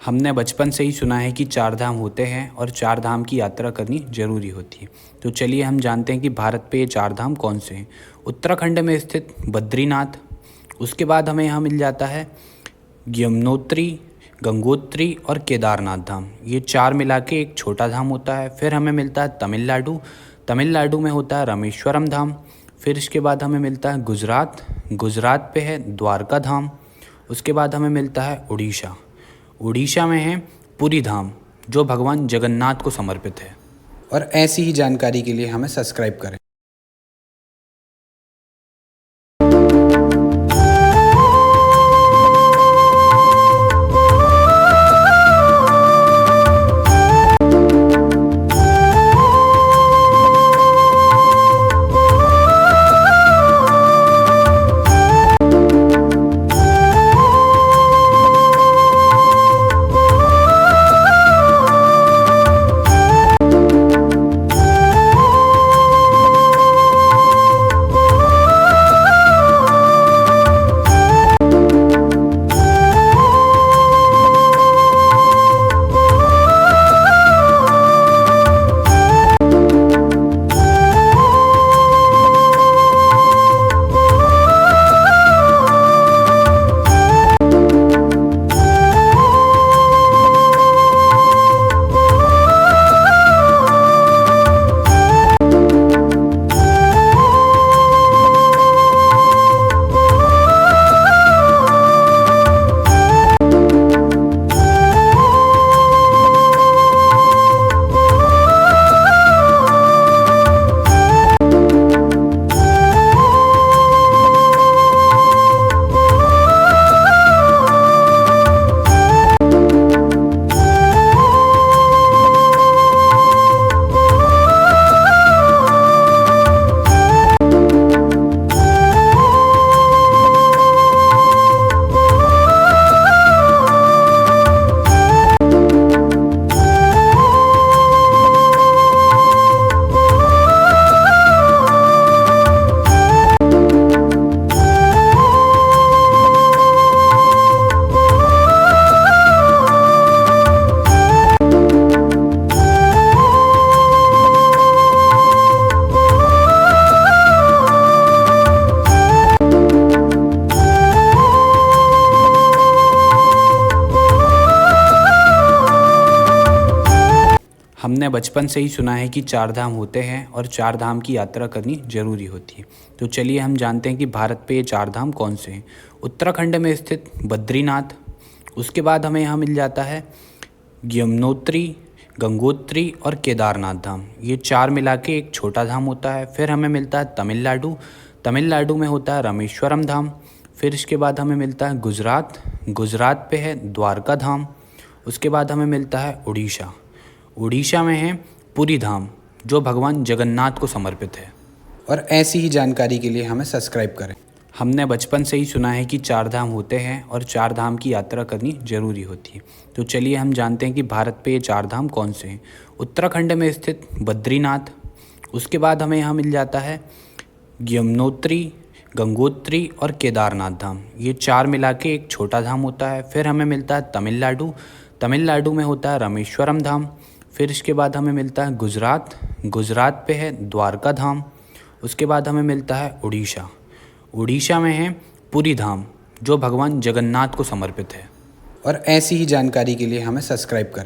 हमने बचपन से ही सुना है कि चार धाम होते हैं और चार धाम की यात्रा करनी जरूरी होती है। तो चलिए हम जानते हैं कि भारत पे ये चार धाम कौन से हैं। उत्तराखंड में स्थित बद्रीनाथ, उसके बाद हमें यहाँ मिल जाता है यमुनोत्री, गंगोत्री और केदारनाथ धाम। ये चार मिला के एक छोटा धाम होता है। फिर हमें मिलता है तमिलनाडु, तमिलनाडु में होता है रामेश्वरम धाम। फिर इसके बाद हमें मिलता है गुजरात, गुजरात पे है द्वारका धाम। उसके बाद हमें मिलता है उड़ीसा, उड़ीसा में है पुरी धाम जो भगवान जगन्नाथ को समर्पित है। और ऐसी ही जानकारी के लिए हमें सब्सक्राइब करें। हमने बचपन से ही सुना है कि चार धाम होते हैं और चार धाम की यात्रा करनी जरूरी होती है। तो चलिए हम जानते हैं कि भारत पे ये चार धाम कौन से हैं। उत्तराखंड में स्थित बद्रीनाथ, उसके बाद हमें यहाँ मिल जाता है यमुनोत्री, गंगोत्री और केदारनाथ धाम। ये चार मिला के एक छोटा धाम होता है। फिर हमें मिलता है तमिलनाडु, तमिलनाडु में होता है रामेश्वरम धाम। फिर इसके बाद हमें मिलता है गुजरात, गुजरात पे है द्वारका धाम। उसके बाद हमें मिलता है उड़ीसा, उड़ीसा में है पुरी धाम जो भगवान जगन्नाथ को समर्पित है। और ऐसी ही जानकारी के लिए हमें सब्सक्राइब करें। हमने बचपन से ही सुना है कि चार धाम होते हैं और चार धाम की यात्रा करनी जरूरी होती है। तो चलिए हम जानते हैं कि भारत पे ये चार धाम कौन से हैं। उत्तराखंड में स्थित बद्रीनाथ, उसके बाद हमें यहाँ मिल जाता है यमुनोत्री, गंगोत्री और केदारनाथ धाम। ये चार मिला के एक छोटा धाम होता है। फिर हमें मिलता है तमिलनाडु, तमिलनाडु में होता है रामेश्वरम धाम। फिर इसके बाद हमें मिलता है गुजरात, गुजरात पे है द्वारका धाम। उसके बाद हमें मिलता है उड़ीसा, उड़ीसा में है पुरी धाम जो भगवान जगन्नाथ को समर्पित है। और ऐसी ही जानकारी के लिए हमें सब्सक्राइब करें।